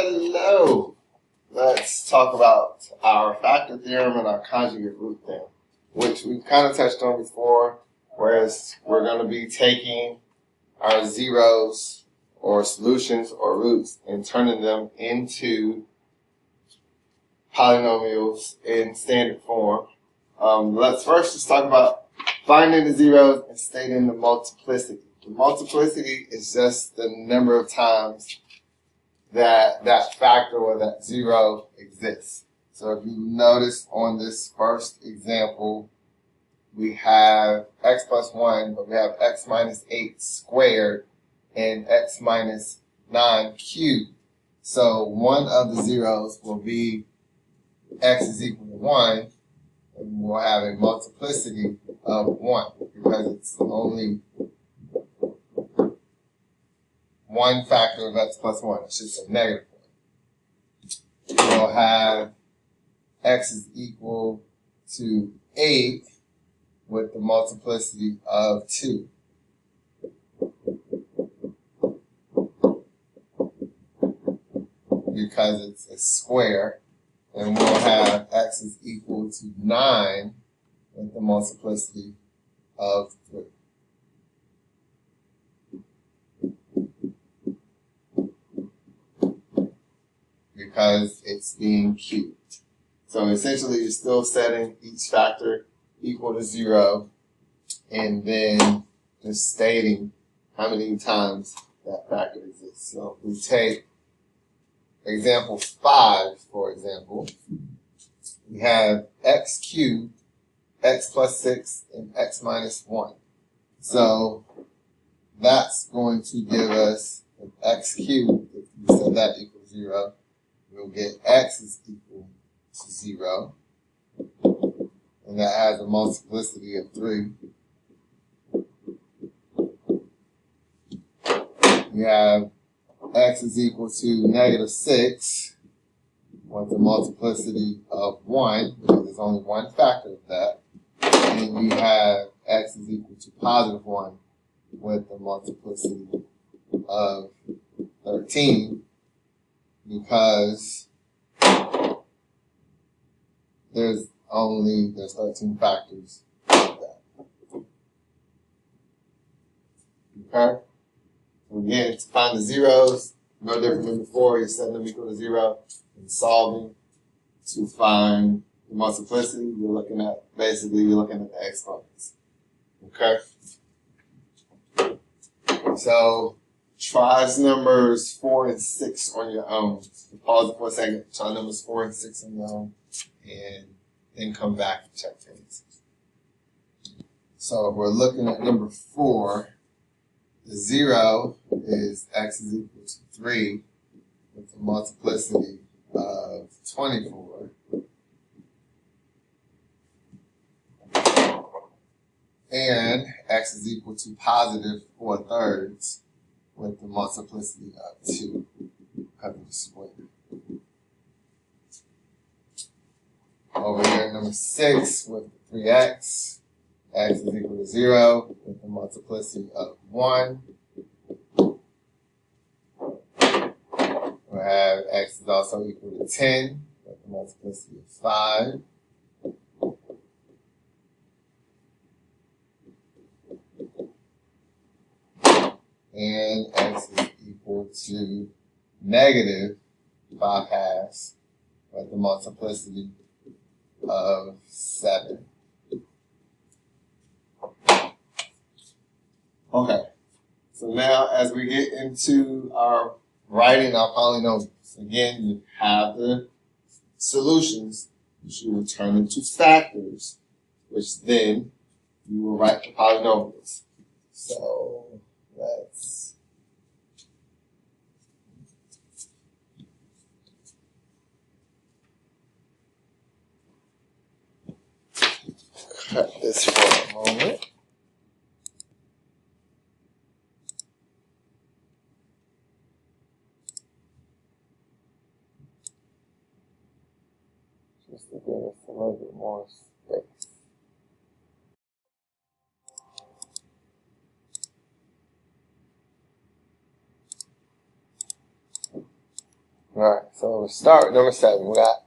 Hello! Let's talk about our factor theorem and our conjugate root theorem, which we've kind of touched on before, whereas we're going to be taking our zeros or solutions or roots and turning them into polynomials in standard form. Let's first just talk about finding the zeros and stating the multiplicity. The multiplicity is just the number of times that factor or that zero exists. So if you notice on this first example, we have x plus 1, but we have x minus 8 squared and x minus 9 cubed. So one of the zeros will be x is equal to 1, and we'll have a multiplicity of 1 because it's only one factor of x plus 1. It's just a negative 1. We'll have x is equal to 8 with the multiplicity of 2. Because it's a square. And we'll have x is equal to 9 with the multiplicity of 3. Because it's being cubed. So essentially you're still setting each factor equal to 0 and then just stating how many times that factor exists. So if we take example 5, for example, we have x cubed, x plus 6, and x minus 1. So that's going to give us x cubed, if we set that equal to 0, we'll get x is equal to 0, and that has a multiplicity of 3. We have x is equal to negative 6 with a multiplicity of 1, because there's only one factor of that. And we have x is equal to positive 1 with the multiplicity of 13, because there's 13 factors of that. Okay? Again, to find the zeros, no different than before, you're setting them equal to 0 and solving. To find the multiplicity, you're looking at the exponents. Okay? So try numbers 4 and 6 on your own. Pause it for a second, try numbers 4 and 6 on your own, and then come back and check the answers. So if we're looking at number 4, the 0 is x is equal to 3 with the multiplicity of 24. And x is equal to positive 4/3 with the multiplicity of 2 because of the square. Over here, number 6 with 3x. X is equal to 0 with the multiplicity of 1. We'll have x is also equal to 10 with the multiplicity of 5. And x is equal to negative 5/2 with the multiplicity of 7. Okay, so now as we get into our writing our polynomials, again, you have the solutions, which you will turn into factors, which then you will write the polynomials. So let's cut this for a moment. Just to give us a little bit more space. Alright, so we'll start with number 7. We got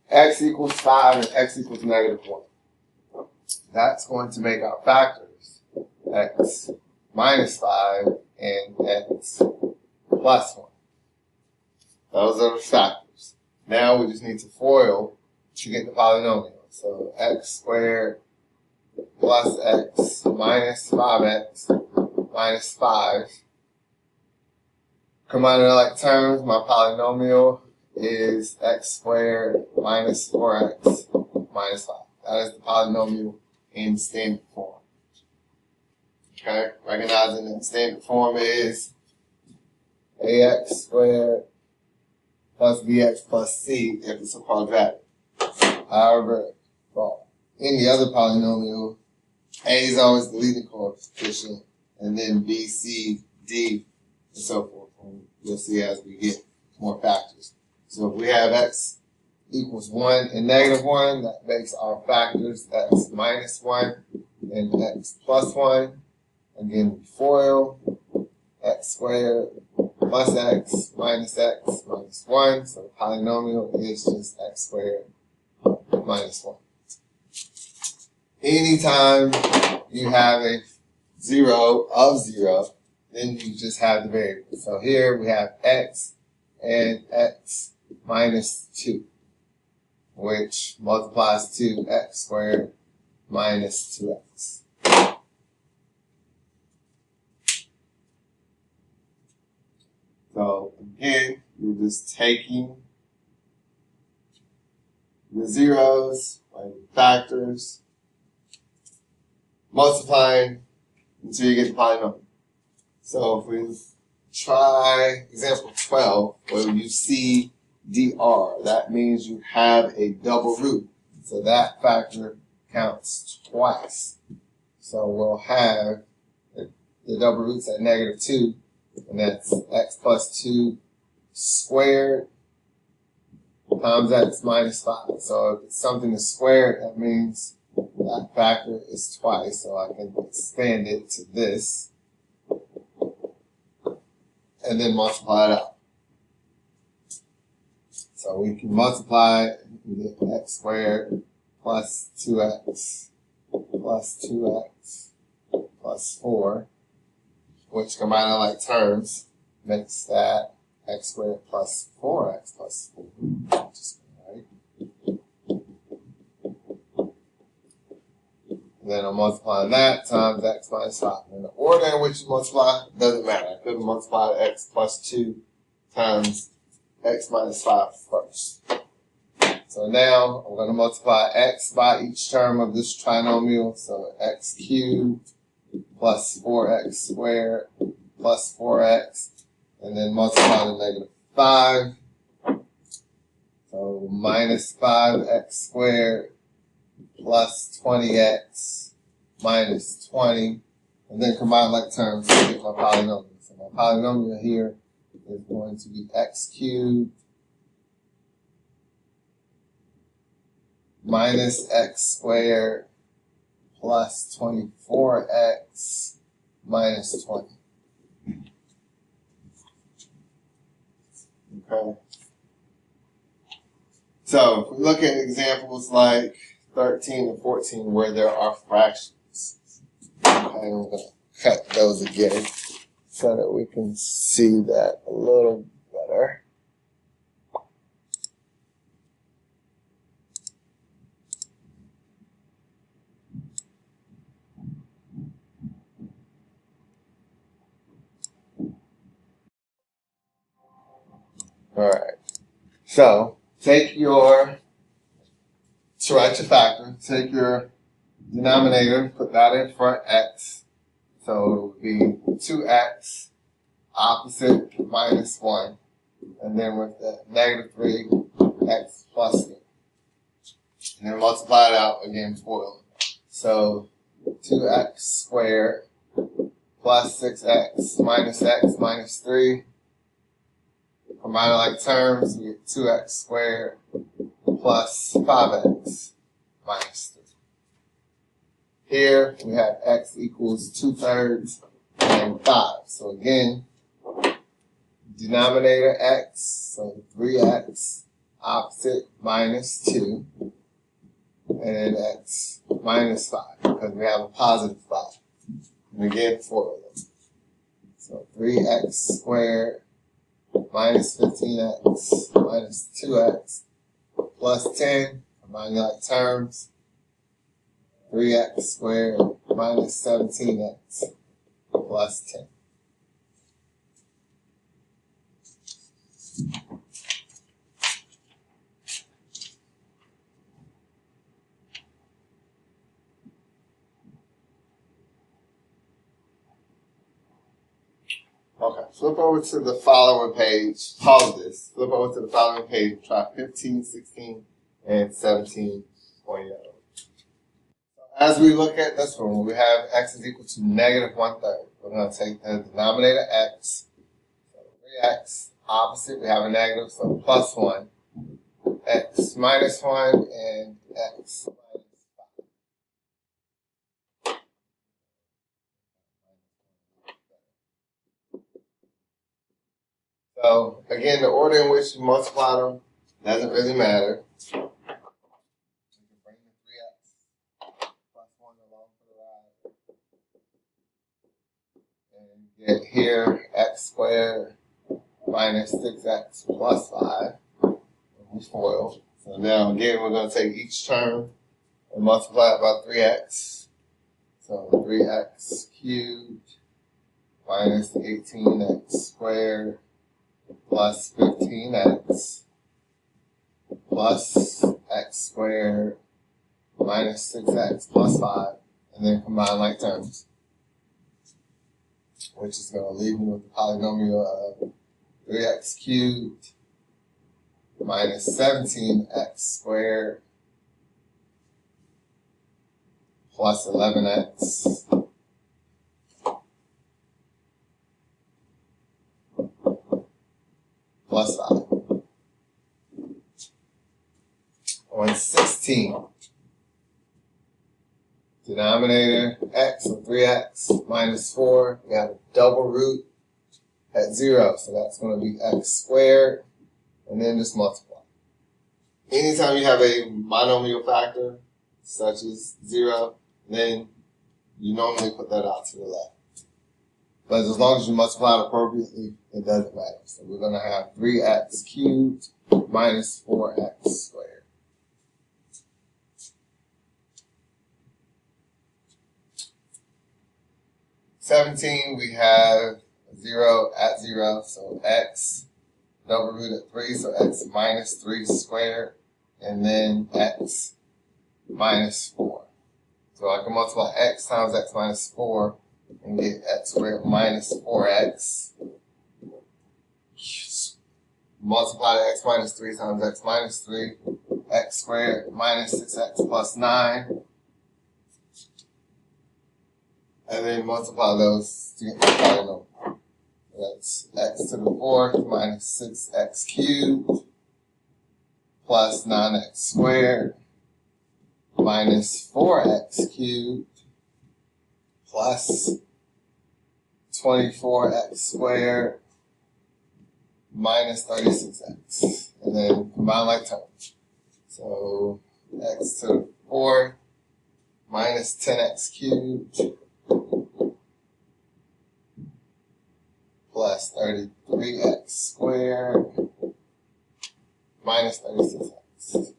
x equals 5 and x equals negative 1. That's going to make our factors x minus 5 and x plus 1. Those are the factors. Now we just need to FOIL to get the polynomial. So x squared plus x minus 5x minus 5. Combining like terms, my polynomial is x squared minus 4x minus 5. That is the polynomial in standard form. Okay, recognizing that standard form is ax squared plus bx plus c if it's a quadratic. However, for any other polynomial, a is always the leading coefficient, and then b, c, d, and so forth. And you'll see as we get more factors. So if we have x equals 1 and negative 1, that makes our factors x minus 1 and x plus 1. Again, we FOIL x squared plus x minus 1. So the polynomial is just x squared minus 1. Anytime you have a 0 of 0, then you just have the variable. So here we have x and x minus 2, which multiplies to x squared minus 2x. So again, you're just taking the zeros, like factors, multiplying until you get the polynomial. So if we try example 12, where you see dr, that means you have a double root. So that factor counts twice. So we'll have the double roots at negative 2, and that's x plus 2 squared times x minus 5. So if it's something is squared, that means that factor is twice. So I can expand it to this and then multiply it out. So we can multiply it and get x squared plus 2x plus 2x plus 4, which combining like terms makes that x squared plus 4x plus 4. Just right. And then I'm multiplying that times x minus 5. And the order in which you multiply doesn't matter. I could have multiplied x plus 2 times x minus 5 first. So now I'm going to multiply x by each term of this trinomial. So x cubed plus 4x squared plus 4x. And then multiply the negative 5. So minus 5x squared plus 20x minus 20. And then combine like terms to get my polynomial. So my polynomial here is going to be x cubed minus x squared plus 24x minus 20. Okay. So if we look at examples like 13 and 14 where there are fractions, okay, I'm going to cut those again so that we can see that a little better. Alright, so to write your factor, take your denominator, put that in front x. So it would be 2x opposite minus 1. And then with the negative 3, x plus 3. And then multiply it out again, FOIL. So 2x squared plus 6x minus 3. Combining like terms, we get 2x squared plus 5x minus 3. Here we have x equals 2/3 and 5. So again, denominator x, So 3x opposite minus 2. And then x minus 5, because we have a positive 5. And again, FOIL them. So 3x squared minus 15x minus 2x plus 10, combine like terms, 3x squared minus 17x plus 10. Okay, flip over to the following page, pause this, flip over to the following page, try 15, 16, and 17.0. As we look at this one, we have x is equal to negative 1/3. We're going to take the denominator x, so 3x, opposite, we have a negative, so plus 1, x minus 1, and x minus 5. So, again, the order in which you multiply them doesn't really matter. You can bring the 3x plus 1 along for the ride. And get here x squared minus 6x plus 5. We FOIL. So now, again, we're going to take each term and multiply it by 3x. So 3x cubed minus 18x squared plus 15x plus x squared minus 6x plus 5, and then combine like terms, which is going to leave me with the polynomial of 3x cubed minus 17x squared plus 11x plus 5. On 16, denominator x, so 3x minus 4, we have a double root at 0, so that's going to be x squared, and then just multiply. Anytime you have a monomial factor, such as 0, then you normally put that out to the left. But as long as you multiply it appropriately, it doesn't matter. So we're going to have 3x cubed minus 4x squared. 17, we have 0 at 0, so x double root at 3, so x minus 3 squared, and then x minus 4. So I can multiply x times x minus 4 and get x squared minus 4x. Multiply the x minus 3 times x minus 3, x squared minus 6x plus 9. And then multiply those to get the polynomial. That's x to the 4th minus 6x cubed plus 9x squared minus 4x cubed plus 24x squared minus 36x. And then combine like terms. So x to the 4th minus 10x cubed plus 33x squared minus 36x.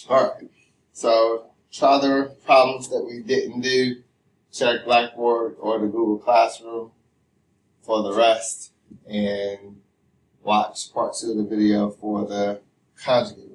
Alright, so try the problems that we didn't do. Check Blackboard or the Google Classroom for the rest, and watch part 2 of the video for the conjugate.